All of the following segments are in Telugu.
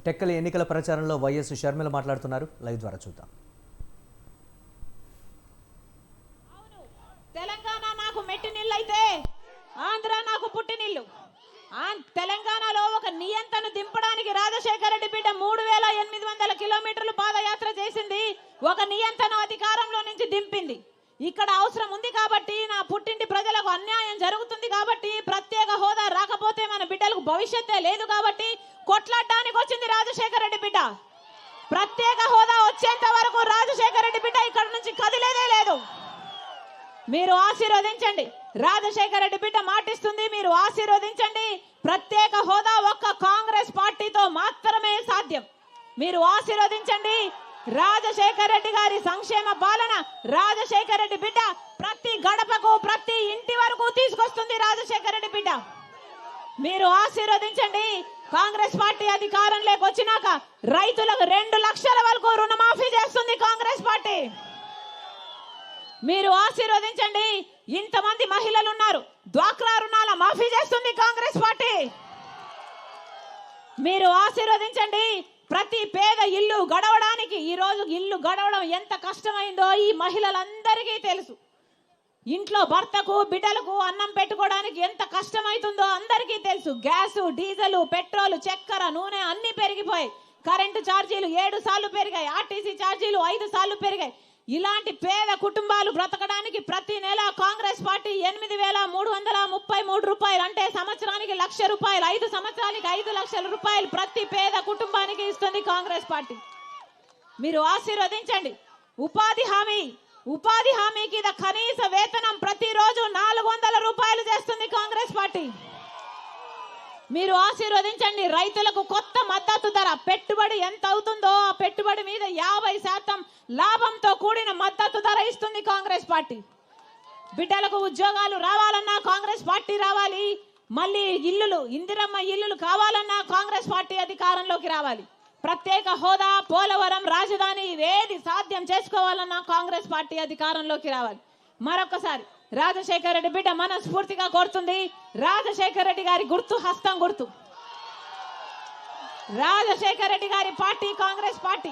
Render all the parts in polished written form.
టెక్కలి ఎన్నికల ప్రచారంలో వైఎస్ షర్మిల మాట్లాడుతున్నారు. లైవ్ ద్వారా చూద్దాం. తెలంగాణ నాకు మెట్టినిల్లైతే ఆంధ్ర నాకు పుట్టినిల్లు. తెలంగాణలో ఒక నియంత్రణ దింపడానికి రాజశేఖర రెడ్డి బిడ్డ 3800 కిలోమీటర్లు పాదయాత్ర చేసింది. ఒక నియంత్రణ అధికారంలో నుంచి దింపింది. ఇక్కడ అవసరం ఉంది కాబట్టి, నా పుట్టింటి ప్రజలకు అన్యాయం జరుగుతుంది కాబట్టి, ప్రత్యేక హోదా రాకపోతే మన బిడ్డలకు భవిష్యత్తే లేదు కాబట్టి కొట్లాడడానికి వచ్చింది రాజశేఖర రెడ్డి బిడ్డ. ప్రత్యేక హోదా వచ్చేంత వరకు రాజశేఖర రెడ్డి బిడ్డ ఇక్కడ నుంచి కదిలేదే లేదు. మీరు ఆశీర్వదించండి. రాజశేఖర రెడ్డి బిడ్డ మాటిస్తుంది, మీరు ఆశీర్వదించండి. ప్రత్యేక హోదా ఒక్క కాంగ్రెస్ పార్టీతో మాత్రమే సాధ్యం. మీరు ఆశీర్వదించండి. రాజశేఖర రెడ్డి గారి సంక్షేమ పాలన రాజశేఖర రెడ్డి బిడ్డ ప్రతి గడపకు, ప్రతి ఇంటి వరకు తీసుకొస్తుంది రాజశేఖర రెడ్డి బిడ్డ. మీరు ఆశీర్వదించండి. కాంగ్రెస్ పార్టీ అధికారంలోకి వచ్చినాక రైతులకు 2 లక్షల వరకు రుణమాఫీ చేస్తుంది కాంగ్రెస్ పార్టీ. మీరు ఆశీర్వదించండి. ఇంతమంది మహిళలు ఉన్నారు, డ్వాక్రా రుణాల మాఫీ చేస్తుంది కాంగ్రెస్ పార్టీ. మీరు ఆశీర్వదించండి. ప్రతి పేద ఇల్లు గడవడానికి, ఈ రోజు ఇల్లు గడవడం ఎంత కష్టమైందో ఈ మహిళలందరికీ తెలుసు. ఇంట్లో భర్తకు బిడ్డలకు అన్నం పెట్టుకోవడానికి ఎంత కష్టమైతుందో అందరికీ తెలుసు. గ్యాసు, డీజిల్, పెట్రోల్, చక్కెర, నూనె అన్ని పెరిగిపోయాయి. కరెంటు ఛార్జీలు 7 సార్లు పెరిగాయి. ఆర్టీసీ ఛార్జీలు 5 సార్లు పెరిగాయి. ఇలాంటి పేద కుటుంబాలు బ్రతకడానికి ప్రతి నెల కాంగ్రెస్ పార్టీ 8333 రూపాయలు, అంటే సంవత్సరానికి 1,00,000 రూపాయలు, 5 సంవత్సరానికి 5 లక్షల రూపాయలు ప్రతి పేద కుటుంబానికి ఇస్తుంది కాంగ్రెస్ పార్టీ. మీరు ఆశీర్వదించండి. ఉపాధి హామీ కింద కనీస వేతనం ప్రతిరోజు 400 రూపాయలు చేస్తుంది కాంగ్రెస్ పార్టీ. మీరు ఆశీర్వదించండి. రైతులకు కొత్త మద్దతు ధర, పెట్టుబడి ఎంత అవుతుందో ఆ పెట్టుబడి మీద 50% లాభంతో కూడిన మద్దతు ధర ఇస్తుంది కాంగ్రెస్ పార్టీ. బిడ్డలకు ఉద్యోగాలు రావాలన్నా కాంగ్రెస్ పార్టీ రావాలి. మళ్ళీ ఇల్లులు, ఇందిరమ్మ ఇల్లులు కావాలన్నా కాంగ్రెస్ పార్టీ అధికారంలోకి రావాలి. ప్రత్యేక హోదా, పోలవరం, రాజధాని ఇవేది సాధ్యం చేసుకోవాలన్నా కాంగ్రెస్ పార్టీ అధికారంలోకి రావాలి. మరొకసారి రాజశేఖర రెడ్డి బిడ్డ మనస్ఫూర్తిగా కోరుతుంది, రాజశేఖర రెడ్డి గారి గుర్తు హస్తం గుర్తు. రాజశేఖర రెడ్డి గారి పార్టీ కాంగ్రెస్ పార్టీ.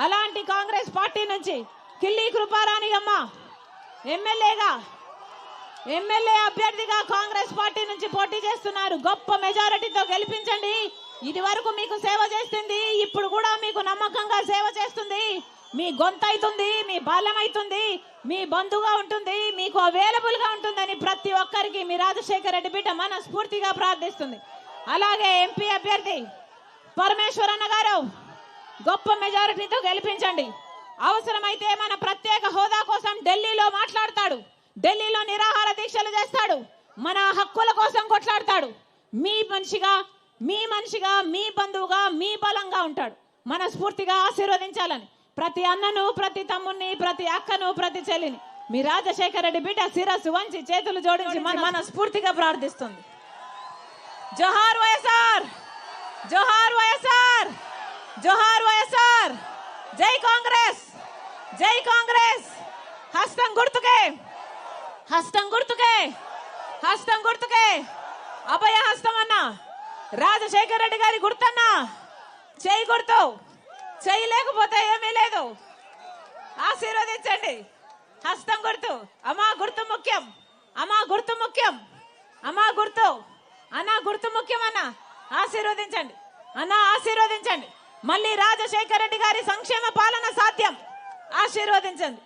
అలాంటి కాంగ్రెస్ పార్టీ నుంచి కిల్లి కృపారాణి అమ్మ ఎమ్మెల్యే అభ్యర్థిగా కాంగ్రెస్ పార్టీ నుంచి పోటీ చేస్తున్నారు. గొప్ప మెజారిటీతో గెలిపించండి. ఇది వరకు మీకు సేవ చేస్తుంది, ఇప్పుడు కూడా మీకు నమ్మకంగా సేవ చేస్తుంది. మీ గొంతైతుంది, మీ బాల్యమైతుంది, మీ బంధుగా ఉంటుంది, మీకు అవైలబుల్ గా ఉంటుందని ప్రతి ఒక్కరికి మీ రాజశేఖర రెడ్డి బిడ్డ మనస్ఫూర్తిగా ప్రార్థిస్తుంది. అలాగే ఎంపీ అభ్యర్థి పరమేశ్వరన్న గారు గొప్ప మెజారిటీతో గెలిపించండి. అవసరమైతే మన ప్రత్యేక హోదా కోసం ఢిల్లీలో మాట్లాడతాడు, ఢిల్లీలో నిరాహార దీక్షలు చేస్తాడు, మన హక్కుల కోసం కొట్లాడతాడు. మీ మనిషిగా, మీ బంధువుగా, మీ బలంగా ఉంటాడు. మనస్ఫూర్తిగా ఆశీర్వదించాలని ప్రతి అన్నను, ప్రతి తమ్ముని, ప్రతి అక్కను, ప్రతి చెల్లిని మీ రాజశేఖర రెడ్డి బిడ్డ శిరస్సు వంచి చేతులు జోడించి మనస్ఫూర్తిగా ప్రార్థిస్తుంది. జోహార్ వైఎస్ఆర్, జోహార్ వైఎస్ఆర్, జోహార్ వైఎస్ఆర్. జై కాంగ్రెస్, జై కాంగ్రెస్. హస్తం గుర్తుకే, హస్తం గుర్తుకే, హస్తం గుర్తుకే. అభయ హస్తం అన్న రాజశేఖర రెడ్డి గారి గుర్తన్నా, చేయి గుర్తు. చేయి లేకపోతే ఏమీ లేదు. ఆశీర్వదించండి. హస్తం గుర్తు. అమ్మా గుర్తు ముఖ్యం, అమ్మా గుర్తు ముఖ్యం, అమ్మా గుర్తు. అన్న గుర్తు ముఖ్యం. అన్న ఆశీర్వదించండి, అన్న ఆశీర్వదించండి. మళ్ళీ రాజశేఖర రెడ్డి గారి సంక్షేమ పాలన సాధ్యం. ఆశీర్వదించండి.